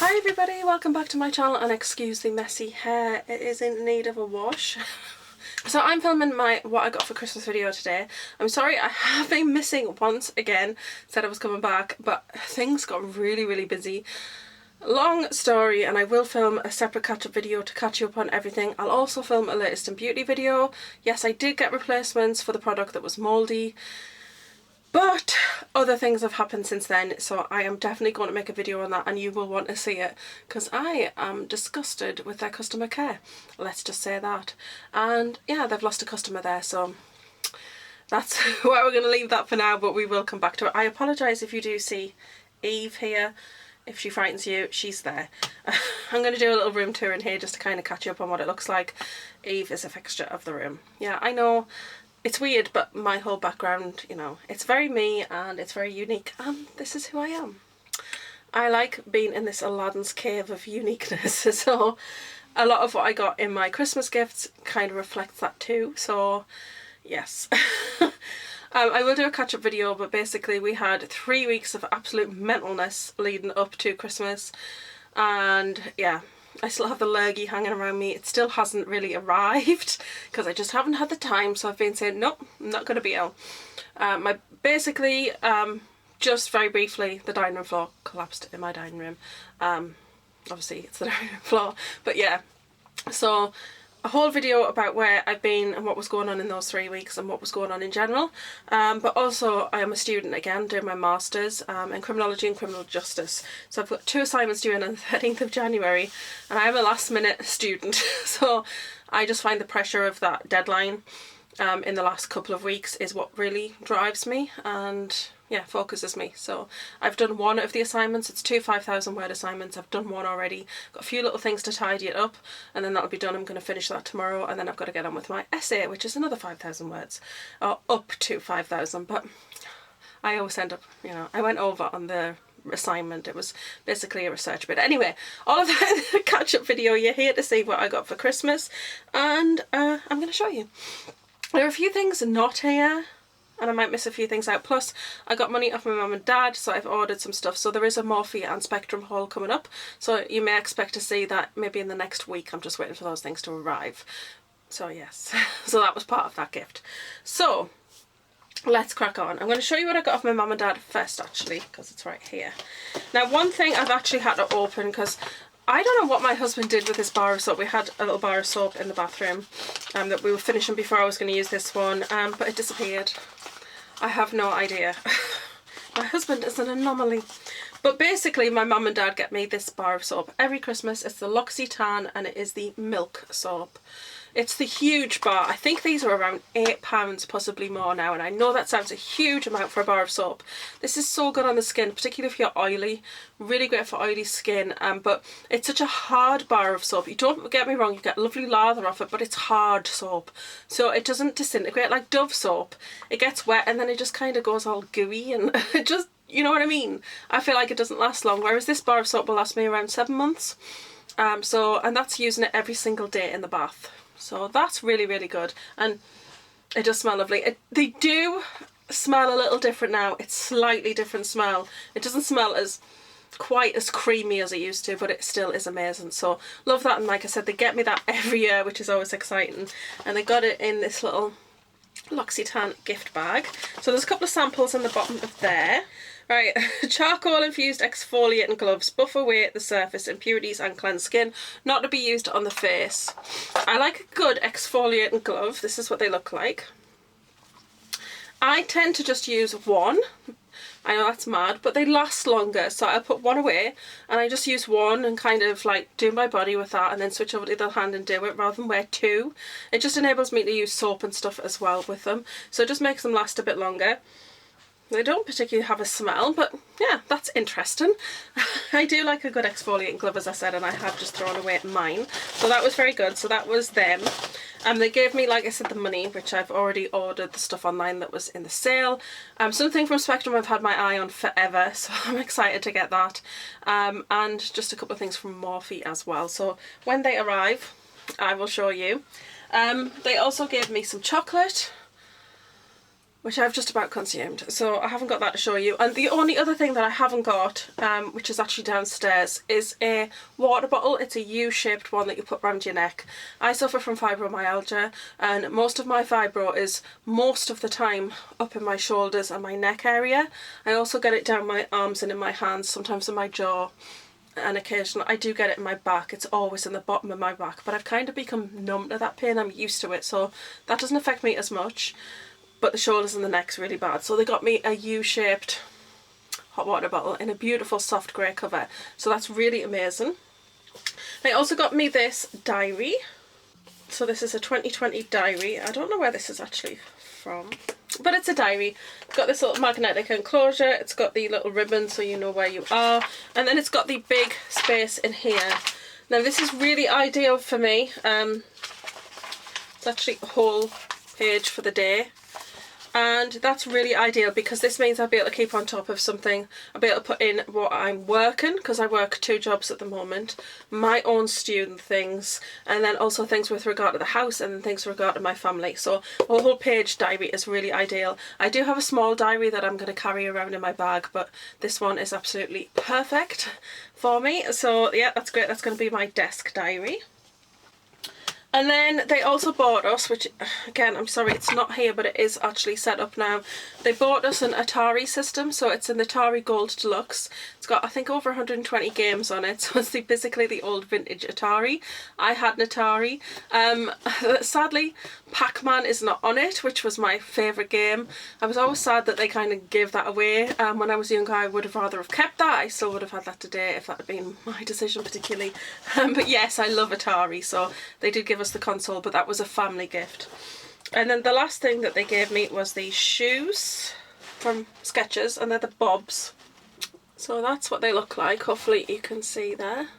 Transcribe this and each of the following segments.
Hi everybody, welcome back to my channel, and excuse the messy hair, it is in need of a wash. So I'm filming my what I got for Christmas video today. I'm sorry I have been missing once again, said I was coming back, but things got really busy. Long story, and I will film a separate catch-up video to catch you up on everything. I'll also film a latest in beauty video. Yes, I did get replacements for the product that was mouldy, but other things have happened since then, so I am definitely going to make a video on that, and you will want to see it because I am disgusted with their customer care. Let's just say that. And yeah, they've lost a customer there, so that's where we're going to leave that for now, but we will come back to it. I apologise if you do see Eve here. If she frightens you, she's there. I'm going to do a little room tour in here just to kind of catch you up on what it looks like. Eve is a fixture of the room. Yeah, I know. It's weird, but my whole background, you know, it's very me and it's very unique, and this is who I am. I like being in this Aladdin's cave of uniqueness, so a lot of what I got in my Christmas gifts kind of reflects that too, so yes. I will do a catch-up video, but basically we had 3 weeks of absolute mentalness leading up to Christmas, and yeah, I still have the lurgy hanging around me. It still hasn't really arrived because I just haven't had the time, so I've been saying nope, I'm not going to be ill. Basically, just very briefly, the dining room floor collapsed in my dining room. Obviously it's the dining room floor, but yeah, so a whole video about where I've been and what was going on in those 3 weeks and what was going on in general. But also I am a student again doing my masters in criminology and criminal justice, so I've got 2 assignments due on the 13th of January, and I am a last minute student, so I just find the pressure of that deadline in the last couple of weeks is what really drives me and yeah, focuses me. So I've done one of the assignments. It's 2 5,000 word assignments. I've done one already. Got a few little things to tidy it up, and then that'll be done. I'm going to finish that tomorrow, and then I've got to get on with my essay, which is another 5,000 words, or up to 5,000. But I always end up, you know, I went over on the assignment. It was basically a research bit. Anyway, all of that in the catch-up video. You're here to see what I got for Christmas, and I'm going to show you. There are a few things not here, and I might miss a few things out. Plus, I got money off my mum and dad, so I've ordered some stuff. So there is a Morphe and Spectrum haul coming up. So you may expect to see that maybe in the next week. I'm just waiting for those things to arrive. So yes, so that was part of that gift. So let's crack on. I'm going to show you what I got off my mum and dad first, actually, because it's right here. Now, one thing I've actually had to open because I don't know what my husband did with this bar of soap. We had a little bar of soap in the bathroom that we were finishing before I was going to use this one, but it disappeared. I have no idea. My husband is an anomaly. But basically my mum and dad get me this bar of soap every Christmas. It's the L'Occitane, and it is the milk soap. It's the huge bar. I think these are around £8, possibly more now, and I know that sounds a huge amount for a bar of soap. This is so good on the skin, particularly if you're oily. Really great for oily skin, but it's such a hard bar of soap. You don't get me wrong, you get lovely lather off it, but it's hard soap, so it doesn't disintegrate like Dove soap. It gets wet and then it just kind of goes all gooey, and it just, you know what I mean? I feel like it doesn't last long, whereas this bar of soap will last me around 7 months. And that's using it every single day in the bath. So that's really good, and it does smell lovely. They do smell a little different now. It's slightly different smell. It doesn't smell quite as creamy as it used to, but it still is amazing. So love that, and like I said, they get me that every year, which is always exciting. And they got it in this little L'Occitane gift bag. So there's a couple of samples in the bottom of there. Right, charcoal infused exfoliating gloves buff away the surface impurities and cleanse skin, not to be used on the face. I like a good exfoliating glove. This is what they look like. I tend to just use one. I know that's mad, but they last longer, so I'll put one away and I just use one and kind of like do my body with that, and then switch over to the other hand and do it rather than wear 2. It just enables me to use soap and stuff as well with them, so it just makes them last a bit longer. They don't particularly have a smell, but yeah, that's interesting. I do like a good exfoliating glove, as I said, and I have just thrown away mine. So that was very good. So that was them. They gave me, like I said, the money, which I've already ordered the stuff online that was in the sale. Something from Spectrum I've had my eye on forever, so I'm excited to get that. And just a couple of things from Morphe as well. So when they arrive, I will show you. They also gave me some chocolate. which I've just about consumed, so I haven't got that to show you. And the only other thing that I haven't got, which is actually downstairs, is a water bottle. It's a U-shaped one that you put around your neck. I suffer from fibromyalgia, and most of my fibro is most of the time up in my shoulders and my neck area. I also get it down my arms and in my hands, sometimes in my jaw, and occasionally I do get it in my back. It's always in the bottom of my back, but I've kind of become numb to that pain. I'm used to it, so that doesn't affect me as much. But the shoulders and the neck's really bad. So they got me a U-shaped hot water bottle in a beautiful soft grey cover. So that's really amazing. They also got me this diary. So this is a 2020 diary. I don't know where this is actually from, but it's a diary. It's got this little magnetic enclosure. It's got the little ribbon so you know where you are. And then it's got the big space in here. Now this is really ideal for me. It's actually a whole page for the day. And that's really ideal because this means I'll be able to keep on top of something. I'll be able to put in what I'm working, because I work 2 jobs at the moment, my own student things, and then also things with regard to the house and things with regard to my family. So a whole page diary is really ideal. I do have a small diary that I'm going to carry around in my bag, but this one is absolutely perfect for me. So yeah, that's great. That's going to be my desk diary. And then they also bought us, which again, I'm sorry it's not here, but it is actually set up now. They bought us an Atari system, so it's an Atari Gold Deluxe. It's got, I think, over 120 games on it, so it's basically the old vintage Atari. I had an Atari. Sadly, Pac-Man is not on it, which was my favourite game. I was always sad that they kind of gave that away. When I was younger, I would have rather have kept that. I still would have had that today if that had been my decision particularly. But yes, I love Atari, so they did give us the console, but that was a family gift. And then the last thing that they gave me was these shoes from Skechers, and they're the Bobs. So that's what they look like. Hopefully you can see there.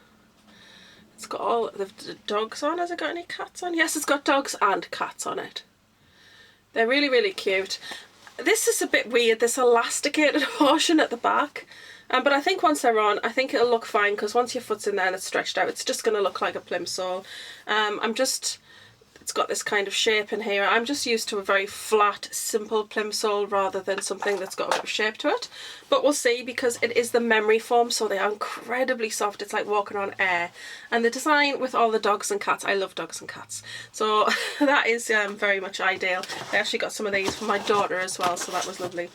It's got all the dogs on. Has it got any cats on? Yes, it's got dogs and cats on it. They're really, really cute. This is a bit weird, this elasticated portion at the back. But I think once they're on, I think it'll look fine, because once your foot's in there and it's stretched out, it's just going to look like a plimsoll. It's got this kind of shape in here. I'm just used to a very flat, simple plimsoll rather than something that's got a bit of shape to it. But we'll see, because it is the memory foam, so they are incredibly soft. It's like walking on air. And the design with all the dogs and cats, I love dogs and cats. So that is very much ideal. I actually got some of these for my daughter as well, so that was lovely.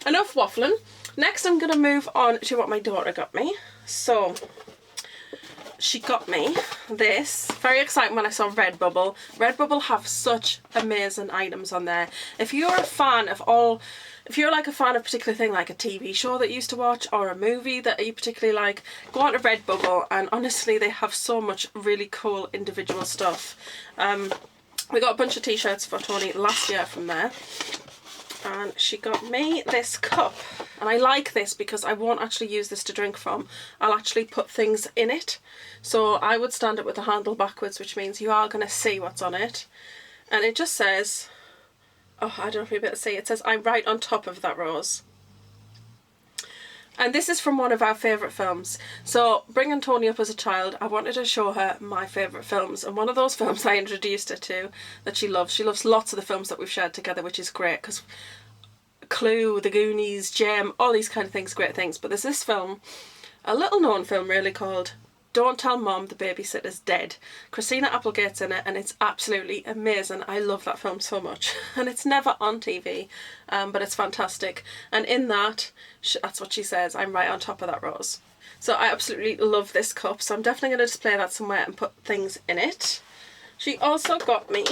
Enough waffling. Next I'm going to move on to what my daughter got me. So she got me this. Very exciting when I saw Redbubble. Redbubble have such amazing items on there. If you're a fan of if you're like a fan of a particular thing, like a TV show that you used to watch or a movie that you particularly like, go on to Redbubble, and honestly they have so much really cool individual stuff. We got a bunch of t-shirts for Tony last year from there. And she got me this cup, and I like this because I won't actually use this to drink from. I'll actually put things in it, so I would stand it with the handle backwards, which means you are going to see what's on it. And it just says, oh, I don't know if you'll be able to see, it says, I'm right on top of that rose. And this is from one of our favourite films. So bringing Tony up as a child, I wanted to show her my favourite films. And one of those films I introduced her to that she loves lots of the films that we've shared together, which is great, because Clue, The Goonies, Gem, all these kind of things, great things. But there's this film, a little known film really, called Don't Tell Mom the Babysitter's Dead. Christina Applegate's in it, and it's absolutely amazing. I love that film so much. And it's never on TV, but it's fantastic. And in that, that's what she says, I'm right on top of that rose. So I absolutely love this cup, so I'm definitely going to display that somewhere and put things in it. She also got me,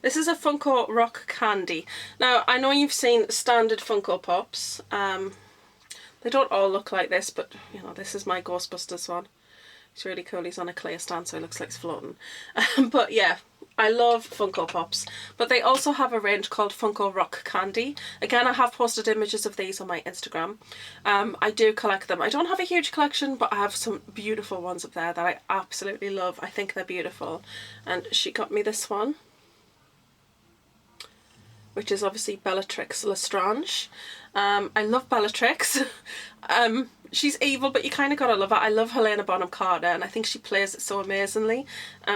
this is a Funko Rock Candy. Now, I know you've seen standard Funko Pops. They don't all look like this, but, you know, this is my Ghostbusters one. It's really cool. He's on a clay stand, so he looks like he's floating. But yeah, I love Funko Pops. But they also have a range called Funko Rock Candy. Again, I have posted images of these on my Instagram. I do collect them. I don't have a huge collection, but I have some beautiful ones up there that I absolutely love. I think they're beautiful. And she got me this one, which is obviously Bellatrix Lestrange. I love Bellatrix. She's evil, but you kind of gotta love her. I love Helena Bonham Carter, and I think she plays it so amazingly.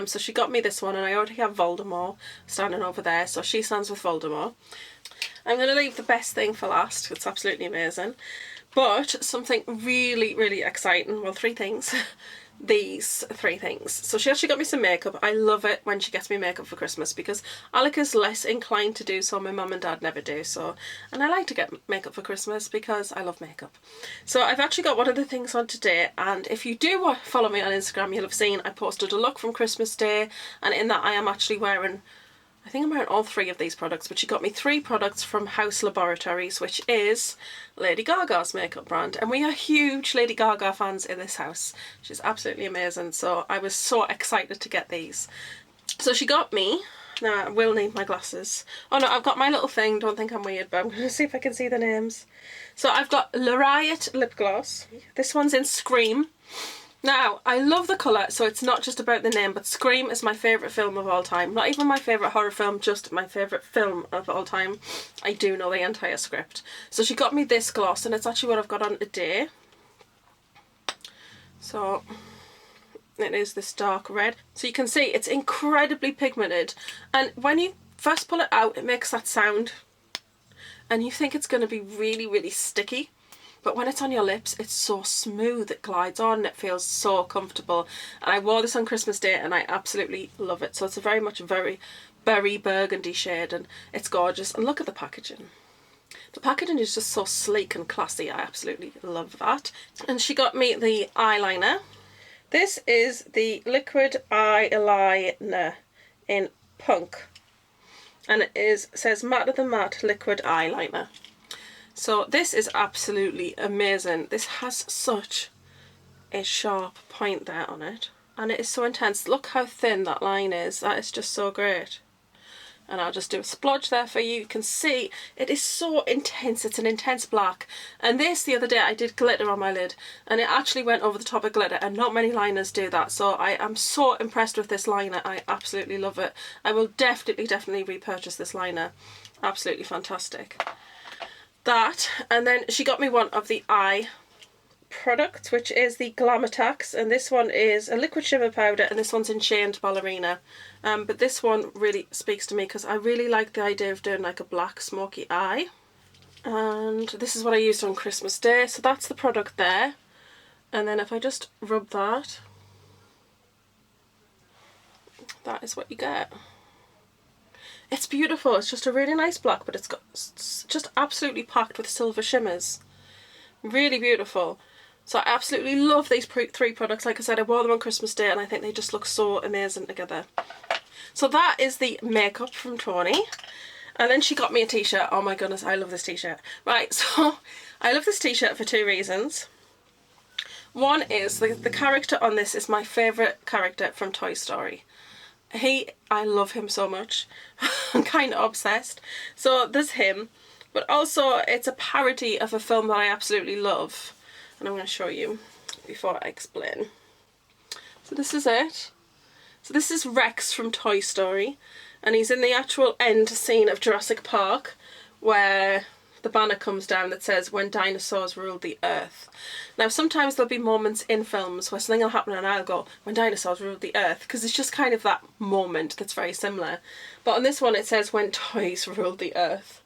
So she got me this one, and I already have Voldemort standing over there, so she stands with Voldemort. I'm going to leave the best thing for last. It's absolutely amazing. But something really, really exciting. Well, three things. These three things. So she actually got me some makeup. I love it when she gets me makeup for Christmas because Alec is less inclined to do so. My mum and dad never do so. And I like to get makeup for Christmas because I love makeup. So I've actually got one of the things on today, and if you do follow me on Instagram, you'll have seen I posted a look from Christmas Day, and in that I am actually wearing, I think I'm wearing all three of these products, but she got me three products from House Laboratories, which is Lady Gaga's makeup brand. And we are huge Lady Gaga fans in this house. She's absolutely amazing. So I was so excited to get these. So she got me, now I will need my glasses. Oh no, I've got my little thing, don't think I'm weird, but I'm going to see if I can see the names. So I've got Le Riot lip gloss. This one's in Scream. Now, I love the colour, so it's not just about the name, but Scream is my favourite film of all time. Not even my favourite horror film, just my favourite film of all time. I do know the entire script. So she got me this gloss, and it's actually what I've got on today. So it is this dark red. So you can see it's incredibly pigmented, and when you first pull it out, it makes that sound, and you think it's going to be really, really sticky. But when it's on your lips, it's so smooth, it glides on, it feels so comfortable. And I wore this on Christmas Day and I absolutely love it. So it's a very much very berry burgundy shade, and it's gorgeous. And look at the packaging. The packaging is just so sleek and classy. I absolutely love that. And she got me the eyeliner. This is the liquid eyeliner in Punk. And it says Matte the Matte Liquid Eyeliner. So this is absolutely amazing. This has such a sharp point there on it, and it is so intense. Look how thin that line is. That is just so great. And I'll just do a splodge there for you. You can see it is so intense. It's an intense black. And this, the other day, I did glitter on my lid, and it actually went over the top of glitter, and not many liners do that. So I am so impressed with this liner. I absolutely love it. I will definitely repurchase this liner. Absolutely fantastic. That, and then she got me one of the eye products, which is the Glam Attacks, and this one is a liquid shimmer powder, and this one's Enchained Ballerina. But this one really speaks to me because I really like the idea of doing like a black smoky eye, and this is what I used on Christmas Day. So that's the product there, and then if I just rub that, that is what you get. It's beautiful. It's just a really nice black, but it's just absolutely packed with silver shimmers. Really beautiful. So I absolutely love these three products. Like I said, I wore them on Christmas Day, and I think they just look so amazing together. So that is the makeup from Tony. And then she got me a t-shirt. Oh my goodness, I love this t-shirt. Right, so I love this t-shirt for two reasons. One is the character on this is my favourite character from Toy Story. I love him so much. I'm kind of obsessed. So there's him, but also it's a parody of a film that I absolutely love, and I'm going to show you before I explain. So this is it. So this is Rex from Toy Story, and he's in the actual end scene of Jurassic Park where the banner comes down that says "When dinosaurs ruled the earth." Now sometimes there'll be moments in films where something will happen and I'll go, "When dinosaurs ruled the earth," because it's just kind of that moment that's very similar. But on this one it says "When toys ruled the earth,"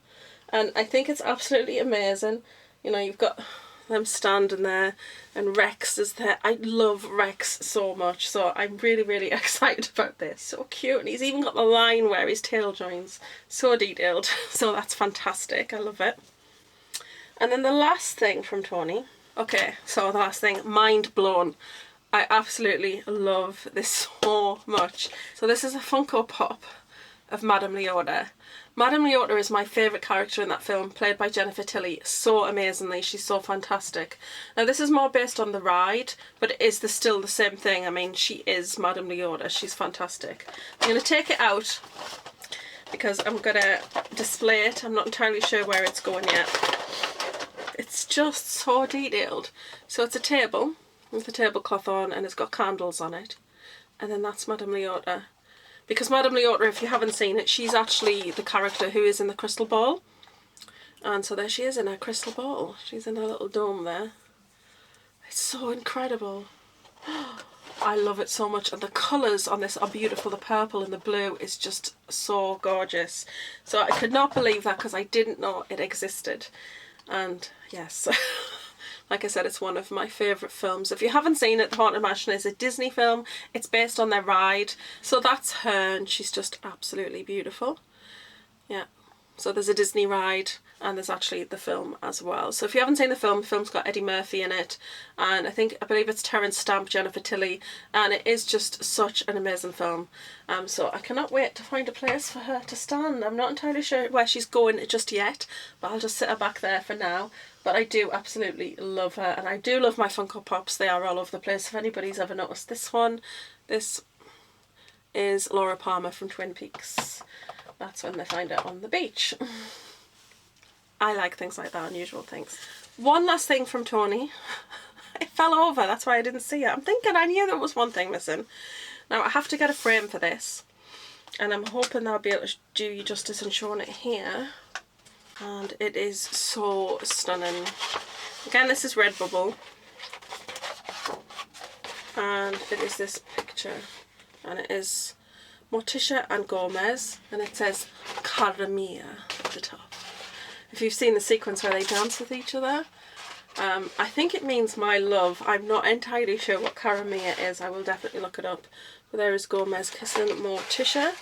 and I think it's absolutely amazing. You know, you've got them standing there and Rex is there. I love Rex so much, so I'm really excited about this. So cute, and he's even got the line where his tail joins. So detailed. So that's fantastic. I love it. And then the last thing from Tony. Okay, so the last thing, mind blown. I absolutely love this so much. So this is a Funko Pop of Madame Leota. Madame Leota is my favourite character in that film, played by Jennifer Tilly so amazingly. She's so fantastic. Now this is more based on the ride, but it is still the same thing. I mean, she is Madame Leota. She's fantastic. I'm going to take it out because I'm going to display it. I'm not entirely sure where it's going yet. It's just so detailed. So it's a table with a tablecloth on, and it's got candles on it. And then that's Madame Leota. Because Madame Leota, if you haven't seen it, she's actually the character who is in the crystal ball. And so there she is in her crystal ball. She's in her little dome there. It's so incredible. I love it so much, and the colours on this are beautiful. The purple and the blue is just so gorgeous. So I could not believe that because I didn't know it existed. And yes, like I said, it's one of my favourite films. If you haven't seen it, The Haunted Mansion is a Disney film. It's based on their ride. So that's her, and she's just absolutely beautiful. Yeah. So there's a Disney ride and there's actually the film as well. So if you haven't seen the film's got Eddie Murphy in it, and I believe it's Terence Stamp, Jennifer Tilly, and it is just such an amazing film. So I cannot wait to find a place for her to stand. I'm not entirely sure where she's going just yet, but I'll just sit her back there for now. But I do absolutely love her, and I do love my Funko Pops. They are all over the place. If anybody's ever noticed this one, this is Laura Palmer from Twin Peaks. That's when they find her on the beach. I like things like that, unusual things. One last thing from Tony. It fell over, that's why I didn't see it. I'm thinking I knew there was one thing missing. Now I have to get a frame for this, and I'm hoping I'll be able to do you justice and showing it here. And it is so stunning. Again, this is Redbubble. And it is this picture. And it is Morticia and Gomez, and it says Cara Mia at the top. If you've seen the sequence where they dance with each other, I think it means my love. I'm not entirely sure what Cara Mia is. I will definitely look it up. But there is Gomez kissing Morticia.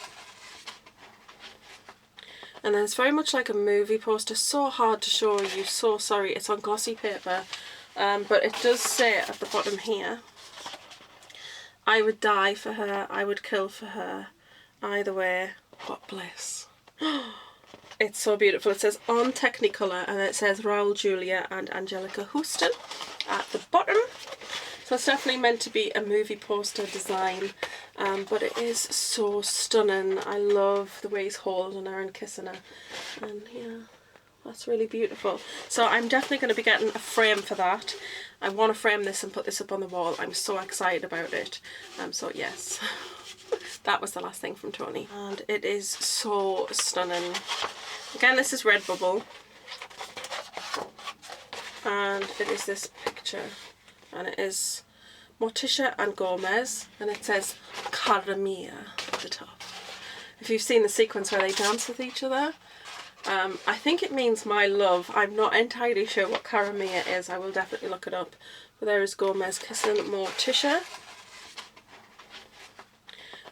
And then it's very much like a movie poster. So hard to show you. So sorry. It's on glossy paper. But it does say at the bottom here, I would die for her, I would kill for her. Either way, what bliss. It's so beautiful. It says on Technicolor, and it says Raul Julia and Angelica Houston at the bottom. So it's definitely meant to be a movie poster design, but it is so stunning. I love the way he's holding her and kissing her, and yeah, that's really beautiful. So I'm definitely going to be getting a frame for that. I want to frame this and put this up on the wall. I'm so excited about it. So yes, that was the last thing from Tony, and it is so stunning. Again, this is Redbubble, and it is this picture, and it is Morticia and Gomez, and it says Cara Mia at the top. If you've seen the sequence where they dance with each other, I think it means my love. I'm not entirely sure what Cara Mia is. I will definitely look it up. But there is Gomez kissing Morticia.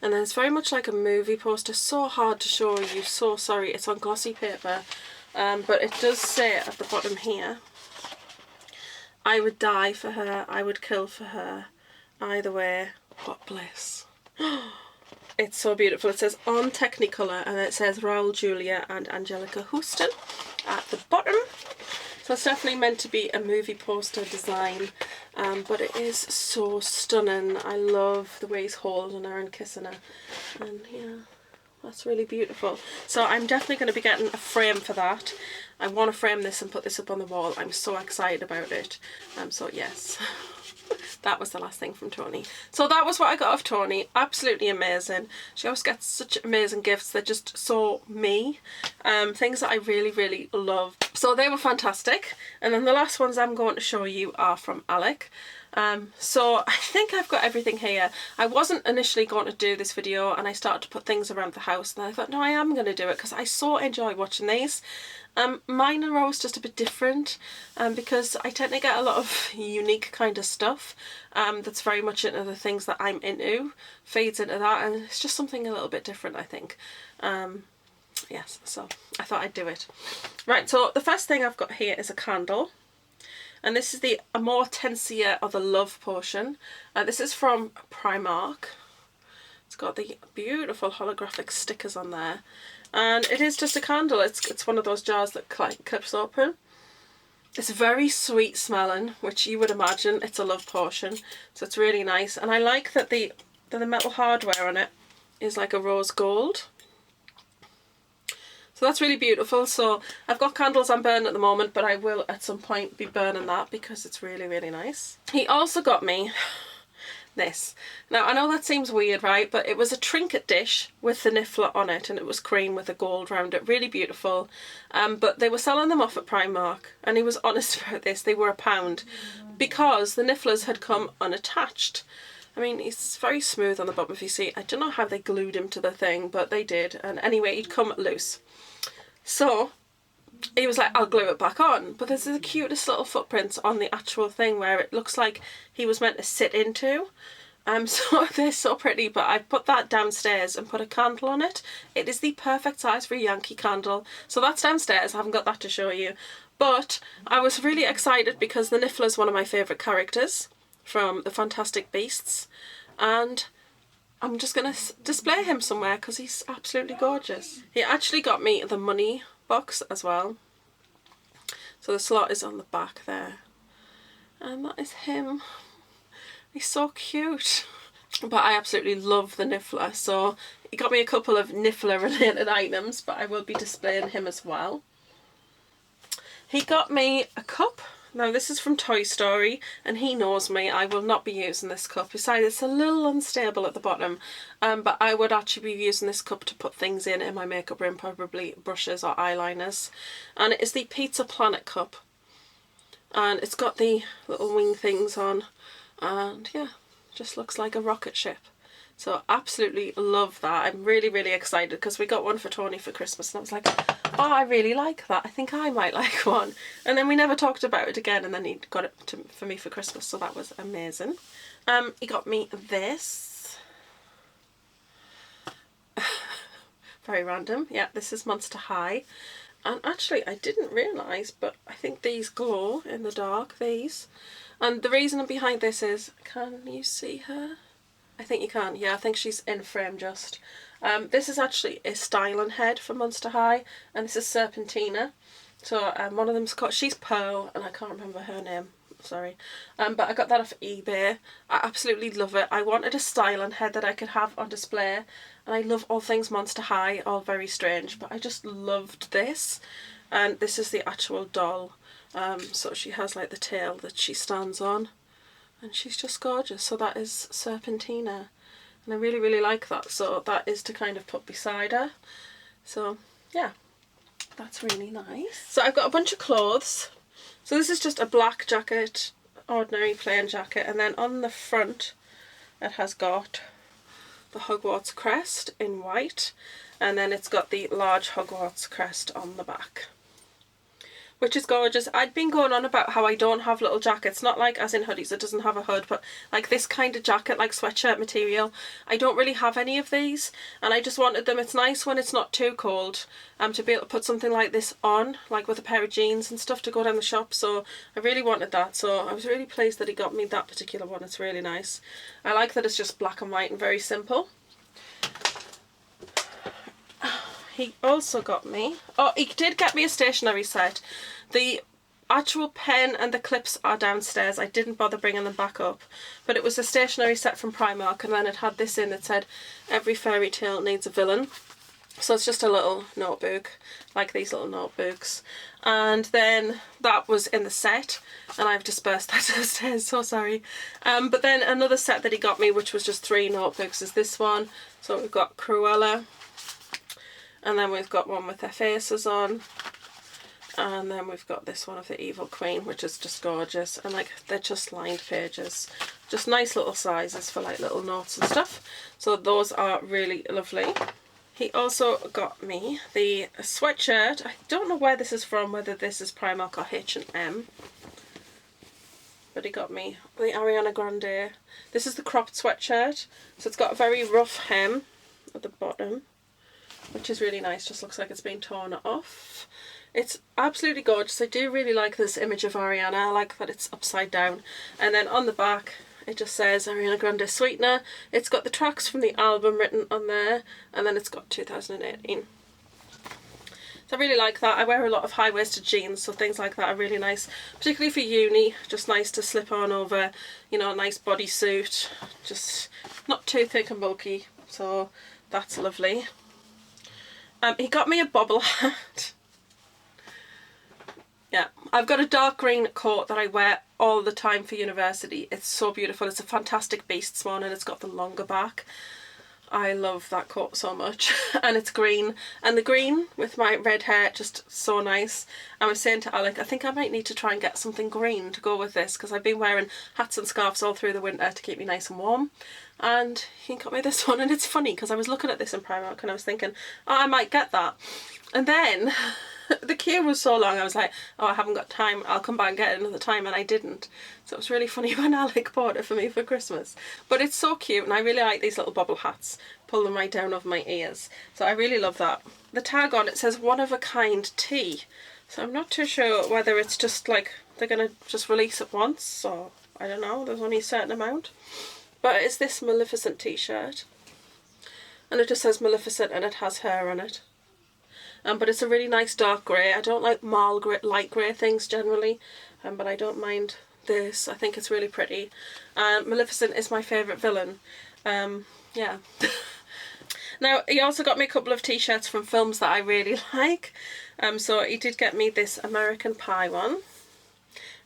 And then it's very much like a movie poster. So hard to show you. So sorry. It's on glossy paper. But it does say at the bottom here, I would die for her. I would kill for her. Either way, what bliss. It's so beautiful. It says on Technicolor, and it says Raul Julia and Angelica Houston at the bottom. So it's definitely meant to be a movie poster design, but it is so stunning. I love the way he's holding her and kissing her, and yeah, that's really beautiful. So I'm definitely going to be getting a frame for that. I want to frame this and put this up on the wall. I'm so excited about it. So yes. That was the last thing from Tony. So that was what I got of Tony. Absolutely amazing. She always gets such amazing gifts. They're just so me. Things that I really, really love. So they were fantastic. And then the last ones I'm going to show you are from Alec. So I think I've got everything here. I wasn't initially going to do this video, and I started to put things around the house, and I thought, no, I am going to do it because I so enjoy watching these. Mine are always just a bit different, because I tend to get a lot of unique kind of stuff that's very much into the things that I'm into, feeds into that, and it's just something a little bit different, I think. Yes, so I thought I'd do it. Right, so the first thing I've got here is a candle. And this is the Amor Tensia, or the Love Potion. This is from Primark. It's got the beautiful holographic stickers on there. And it is just a candle. It's one of those jars that clips open. It's very sweet smelling, which you would imagine it's a love potion. So it's really nice. And I like that the metal hardware on it is like a rose gold. So that's really beautiful. So I've got candles I'm burning at the moment, but I will at some point be burning that because it's really, really nice. He also got me this. Now I know that seems weird, right, but it was a trinket dish with the niffler on it, and it was cream with a gold round it, really beautiful. But they were selling them off at Primark, and he was honest about this, they were £1 because the nifflers had come unattached. I mean, he's very smooth on the bottom if you see. I don't know how they glued him to the thing, but they did, and anyway he'd come loose. So he was like, I'll glue it back on, but there's the cutest little footprints on the actual thing where it looks like he was meant to sit into. So they're so pretty, but I put that downstairs and put a candle on it. It is the perfect size for a Yankee candle. So that's downstairs, I haven't got that to show you. But I was really excited because the niffler is one of my favourite characters from the Fantastic Beasts, and I'm just going to display him somewhere because he's absolutely gorgeous. He actually got me the money box as well, so the slot is on the back there, and that is him. He's so cute, but I absolutely love the niffler, so he got me a couple of niffler related items, but I will be displaying him as well. He got me a cup. Now this is from Toy Story, and he knows me, I will not be using this cup. Besides, it's a little unstable at the bottom, but I would actually be using this cup to put things in my makeup room, probably brushes or eyeliners. And it is the Pizza Planet cup, and it's got the little wing things on, and yeah, just looks like a rocket ship. So absolutely love that. I'm really, really excited because we got one for Tony for Christmas, and I was like, oh, I really like that. I think I might like one. And then we never talked about it again, and then he got it for me for Christmas, so that was amazing. He got me this. Very random. Yeah, this is Monster High. And actually, I didn't realise, but I think these glow in the dark, these. And the reason behind this is, can you see her? I think you can, yeah, I think she's in frame just. This is actually a styling head for Monster High, and this is Serpentina. So one of them's called, she's Pearl, and I can't remember her name, sorry. But I got that off eBay. I absolutely love it. I wanted a styling head that I could have on display, and I love all things Monster High, all very strange, but I just loved this. And this is the actual doll. So she has like the tail that she stands on, and she's just gorgeous. So that is Serpentina, and I really, really like that. So that is to kind of put beside her. So yeah, that's really nice. So I've got a bunch of clothes. So this is just a black jacket, ordinary plain jacket, and then on the front it has got the Hogwarts crest in white, and then it's got the large Hogwarts crest on the back, which is gorgeous. I'd been going on about how I don't have little jackets, not like as in hoodies, it doesn't have a hood, but like this kind of jacket, like sweatshirt material. I don't really have any of these, and I just wanted them. It's nice when it's not too cold to be able to put something like this on, like with a pair of jeans and stuff to go down the shop, so I really wanted that. So I was really pleased that he got me that particular one. It's really nice. I like that it's just black and white and very simple. He also got me, oh, he did get me a stationery set. The actual pen and the clips are downstairs. I didn't bother bringing them back up, but it was a stationery set from Primark, and then it had this in that said every fairy tale needs a villain. So it's just a little notebook, like these little notebooks. And then that was in the set, and I've dispersed that downstairs, so sorry. But then another set that he got me, which was just 3 notebooks, is this one. So we've got Cruella, and then we've got one with their faces on, and then we've got this one of the Evil Queen, which is just gorgeous, and like they're just lined pages, just nice little sizes for like little notes and stuff. So those are really lovely. He also got me the sweatshirt. I don't know where this is from, whether this is Primark or H&M, but he got me the Ariana Grande. This is the cropped sweatshirt, so it's got a very rough hem at the bottom, which is really nice. Just looks like it's been torn off. It's absolutely gorgeous. I do really like this image of Ariana. I like that it's upside down. And then on the back it just says Ariana Grande Sweetener. It's got the tracks from the album written on there, and then it's got 2018. So I really like that. I wear a lot of high-waisted jeans, so things like that are really nice, particularly for uni. Just nice to slip on over, you know, a nice bodysuit, just not too thick and bulky, so that's lovely. He got me a bobble hat. Yeah, I've got a dark green coat that I wear all the time for university. It's so beautiful. It's a Fantastic Beasts one and it's got the longer back. I love that coat so much. And it's green, and the green with my red hair, just so nice. I was saying to Alec, I think I might need to try and get something green to go with this, because I've been wearing hats and scarves all through the winter to keep me nice and warm. And he got me this one, and it's funny because I was looking at this in Primark and I was thinking, oh, I might get that. And then the queue was so long, I was like, oh, I haven't got time, I'll come back and get it another time, and I didn't. So it was really funny when Alec bought it for me for Christmas. But it's so cute, and I really like these little bobble hats. Pull them right down over my ears. So I really love that. The tag on it says one of a kind tea. So I'm not too sure whether it's just like they're going to just release it once, or I don't know, there's only a certain amount. But it's this Maleficent t-shirt. And it just says Maleficent and it has her on it. But it's a really nice dark grey. I don't like marl grey, light grey things generally, but I don't mind this. I think it's really pretty. Maleficent is my favourite villain. Yeah. Now, he also got me a couple of t-shirts from films that I really like. So he did get me this American Pie one,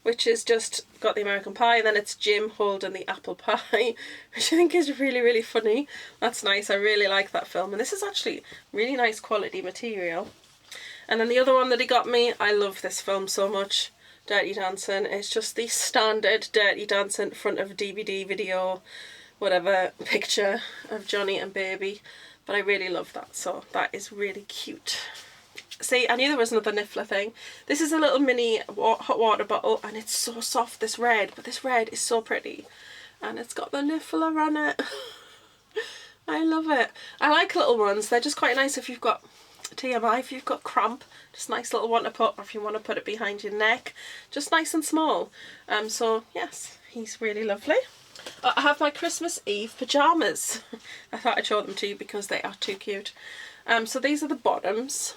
which is just got the American Pie, and then it's Jim holding the apple pie, which I think is really, really funny. That's nice. I really like that film, and this is actually really nice quality material. And then the other one that he got me, I love this film so much, Dirty Dancing. It's just the standard Dirty Dancing front of DVD, video, whatever, picture of Johnny and Baby, but I really love that, so that is really cute. See, I knew there was another Niffler thing. This is a little mini hot water bottle, and it's so soft, this red, but this red is so pretty. And it's got the Niffler on it. I love it. I like little ones. They're just quite nice if you've got TMI, if you've got cramp. Just nice little one to put, or if you want to put it behind your neck. Just nice and small. So, yes, he's really lovely. I have my Christmas Eve pyjamas. I thought I'd show them to you because they are too cute. So these are the bottoms.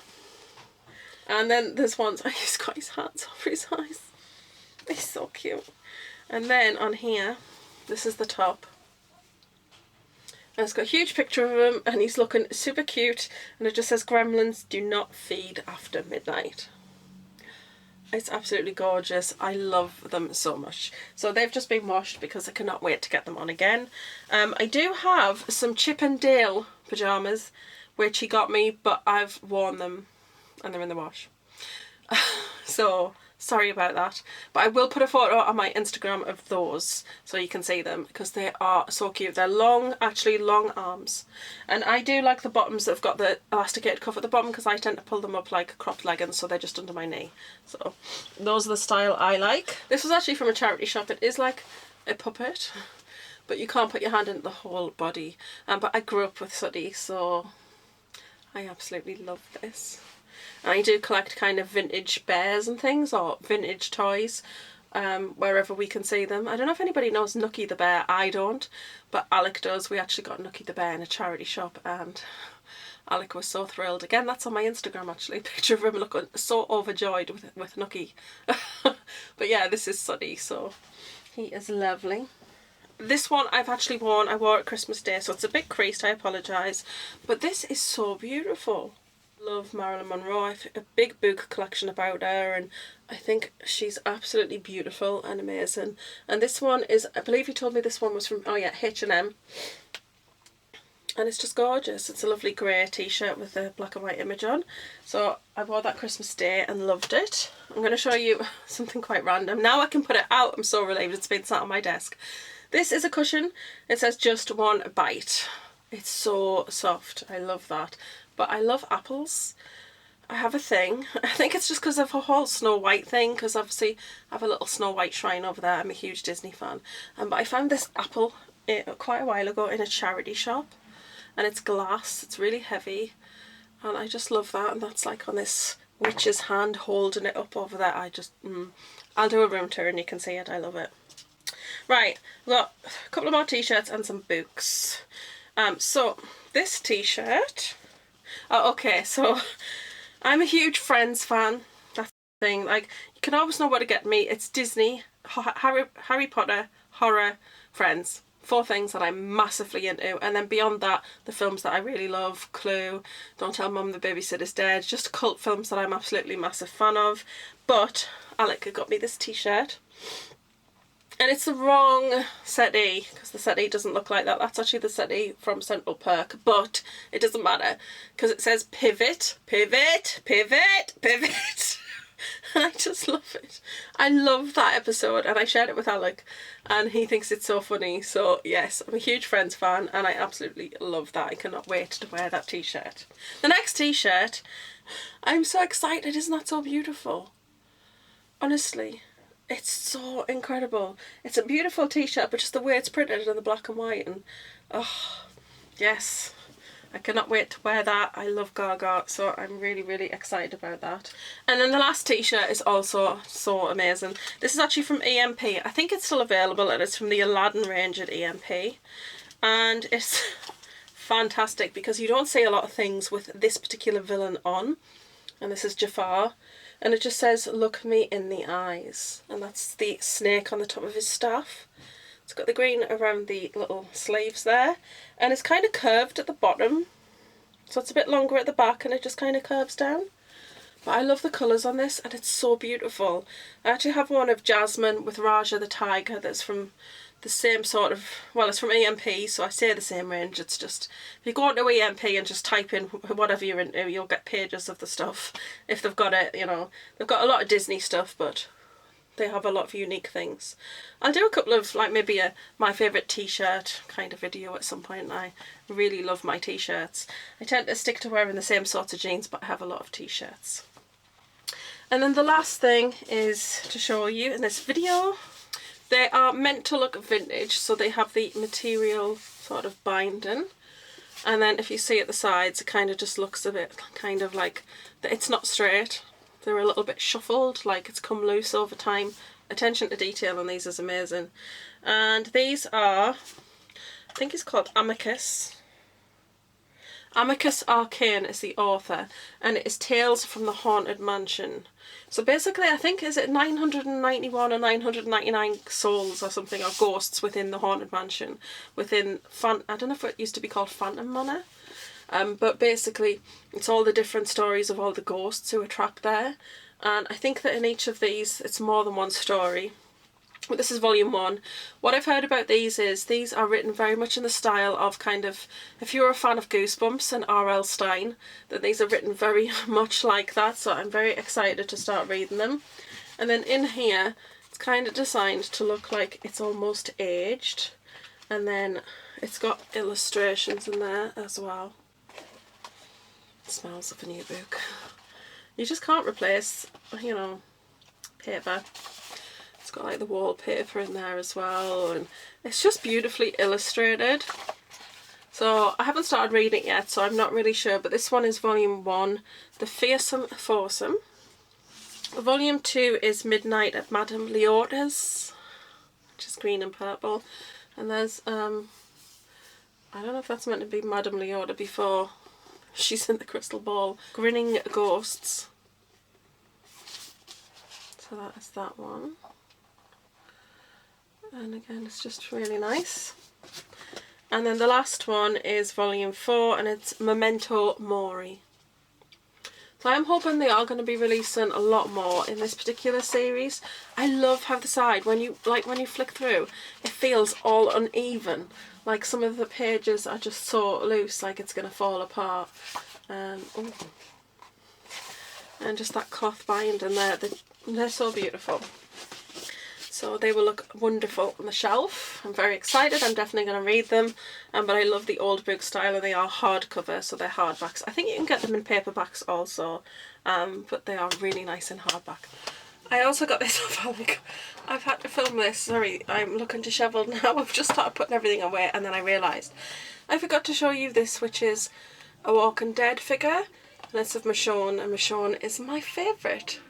And then there's ones, he's got his hands over his eyes. They're so cute. And then on here, this is the top. And it's got a huge picture of him, and he's looking super cute. And it just says, "Gremlins do not feed after midnight." It's absolutely gorgeous. I love them so much. So they've just been washed because I cannot wait to get them on again. I do have some Chip and Dale pyjamas, which he got me, but I've worn them and they're in the wash. So sorry about that, but I will put a photo on my Instagram of those so you can see them, because they are so cute. They're long, actually long arms, and I do like the bottoms that have got the elasticated cuff at the bottom, because I tend to pull them up like cropped leggings, so they're just under my knee. So those are the style I like. This was actually from a charity shop. It is like a puppet, but you can't put your hand in the whole body. But I grew up with Suddy, so I absolutely love this. And I do collect kind of vintage bears and things, or vintage toys, wherever we can see them. I don't know if anybody knows Nookie the Bear. I don't, but Alec does. We actually got Nookie the Bear in a charity shop, and Alec was so thrilled. Again, that's on my Instagram actually, a picture of him looking so overjoyed with Nookie. But yeah, this is Suddy, so he is lovely. This one I've actually worn. I wore it Christmas Day, so it's a bit creased, I apologise. But this is so beautiful. Love Marilyn Monroe. I have a big book collection about her, and I think she's absolutely beautiful and amazing. And this one is, I believe he told me this one was from, oh yeah, H&M. And it's just gorgeous. It's a lovely grey t-shirt with a black and white image on. So I wore that Christmas Day and loved it. I'm going to show you something quite random. Now I can put it out. I'm so relieved it's been sat on my desk. This is a cushion. It says "just one bite." It's so soft. I love that. But I love apples. I have a thing. I think it's just because of a whole Snow White thing, because obviously I have a little Snow White shrine over there. I'm a huge Disney fan. But I found this apple quite a while ago in a charity shop, and it's glass. It's really heavy, and I just love that. And that's like on this witch's hand holding it up over there. I just, I'll do a room tour and you can see it. I love it. Right, I've got a couple of more t-shirts and some books. So this t-shirt. Oh, okay, so I'm a huge Friends fan. That's the thing. Like, you can always know where to get me. It's Disney, Harry Potter, horror, Friends. 4 things that I'm massively into, and then beyond that, the films that I really love: Clue, Don't Tell Mum the Babysitter's Dead, just cult films that I'm absolutely massive fan of. But Alec got me this t-shirt, and it's the wrong settee, because the settee doesn't look like that. That's actually the settee from Central Perk, but it doesn't matter, because it says pivot, pivot, pivot, pivot. And I just love it. I love that episode, and I shared it with Alec and he thinks it's so funny. So yes, I'm a huge Friends fan and I absolutely love that. I cannot wait to wear that t-shirt. The next t-shirt, I'm so excited. Isn't that so beautiful? Honestly, it's so incredible. It's a beautiful t-shirt, but just the way it's printed in the black and white, and oh yes, I cannot wait to wear that. I love Gaga, so I'm really, really excited about that. And then the last t-shirt is also so amazing. This is actually from EMP. I think it's still available, and it's from the Aladdin range at EMP. And it's fantastic because you don't see a lot of things with this particular villain on. And this is Jafar. And it just says, "Look me in the eyes." And that's the snake on the top of his staff. It's got the green around the little sleeves there, and it's kind of curved at the bottom, so it's a bit longer at the back and it just kind of curves down. But I love the colours on this, and it's so beautiful. I actually have one of Jasmine with Raja the tiger that's from the same sort of, well, it's from EMP, so I say the same range. It's just, if you go into EMP and just type in whatever you're into, you'll get pages of the stuff. If they've got it, you know, they've got a lot of Disney stuff, but they have a lot of unique things. I'll do a couple of, like, maybe a my favourite t-shirt kind of video at some point. I really love my t-shirts. I tend to stick to wearing the same sorts of jeans, but I have a lot of t-shirts. And then the last thing is to show you in this video. They are meant to look vintage, so they have the material sort of binding. And then if you see at the sides, it kind of just looks a bit kind of like, it's not straight. They're a little bit shuffled, like it's come loose over time. Attention to detail on these is amazing. And these are, I think it's called Amicus. Amicus Arcane is the author, and it is Tales from the Haunted Mansion. So basically, I think, is it 991 or 999 souls or something, or ghosts within the Haunted Mansion, within, I don't know if it used to be called Phantom Manor. But basically, it's all the different stories of all the ghosts who are trapped there. And I think that in each of these, it's more than one story. But this is volume 1. What I've heard about these is, these are written very much in the style of kind of, if you're a fan of Goosebumps and R.L. Stine, then these are written very much like that. So I'm very excited to start reading them. And then in here, it's kind of designed to look like it's almost aged. And then it's got illustrations in there as well. Smells of a new book. You just can't replace, you know, paper. It's got like the wallpaper in there as well, and it's just beautifully illustrated. So I haven't started reading it yet, so I'm not really sure, but this one is volume 1, The Fearsome Foursome. Volume 2 is Midnight at Madame Leota's, which is green and purple. And there's I don't know if that's meant to be Madame Leota before she's in the crystal ball. Grinning Ghosts. So that is that one. And again, it's just really nice. And then the last one is volume 4, and it's Memento Mori. So I'm hoping they are going to be releasing a lot more in this particular series. I love how the side, when you flick through, it feels all uneven. Like some of the pages are just so loose, like it's going to fall apart. And just that cloth binding there, they're so beautiful. So they will look wonderful on the shelf. I'm very excited. I'm definitely going to read them. But I love the old book style, and they are hardcover, so they're hardbacks. I think you can get them in paperbacks also, but they are really nice in hardback. I also got this off Alec. I've had to film this. Sorry, I'm looking dishevelled now. I've just started putting everything away, and then I realised I forgot to show you this, which is a Walking Dead figure. And it's of Michonne, and Michonne is my favourite.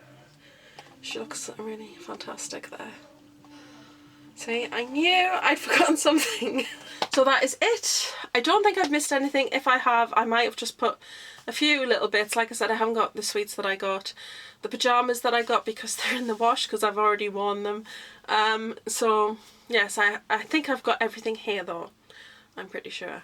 She looks really fantastic there. See, I knew I'd forgotten something. So that is it. I don't think I've missed anything. If I have, I might have just put a few little bits. Like I said, I haven't got the sweets that I got, the pyjamas that I got because they're in the wash because I've already worn them. So yes, I think I've got everything here though, I'm pretty sure.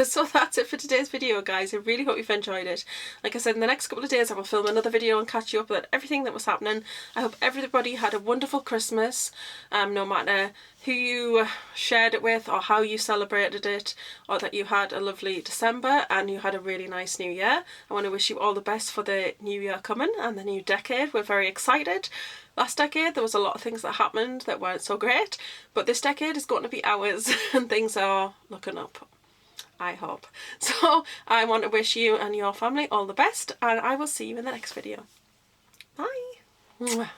So that's it for today's video, guys. I really hope you've enjoyed it. Like I said, in the next couple of days I will film another video and catch you up with everything that was happening. I hope everybody had a wonderful Christmas, no matter who you shared it with or how you celebrated it, or that you had a lovely December and you had a really nice new year. I want to wish you all the best for the new year coming and the new decade. We're very excited. Last decade there was a lot of things that happened that weren't so great, but this decade is going to be ours and things are looking up, I hope. So I want to wish you and your family all the best, and I will see you in the next video. Bye. Mwah.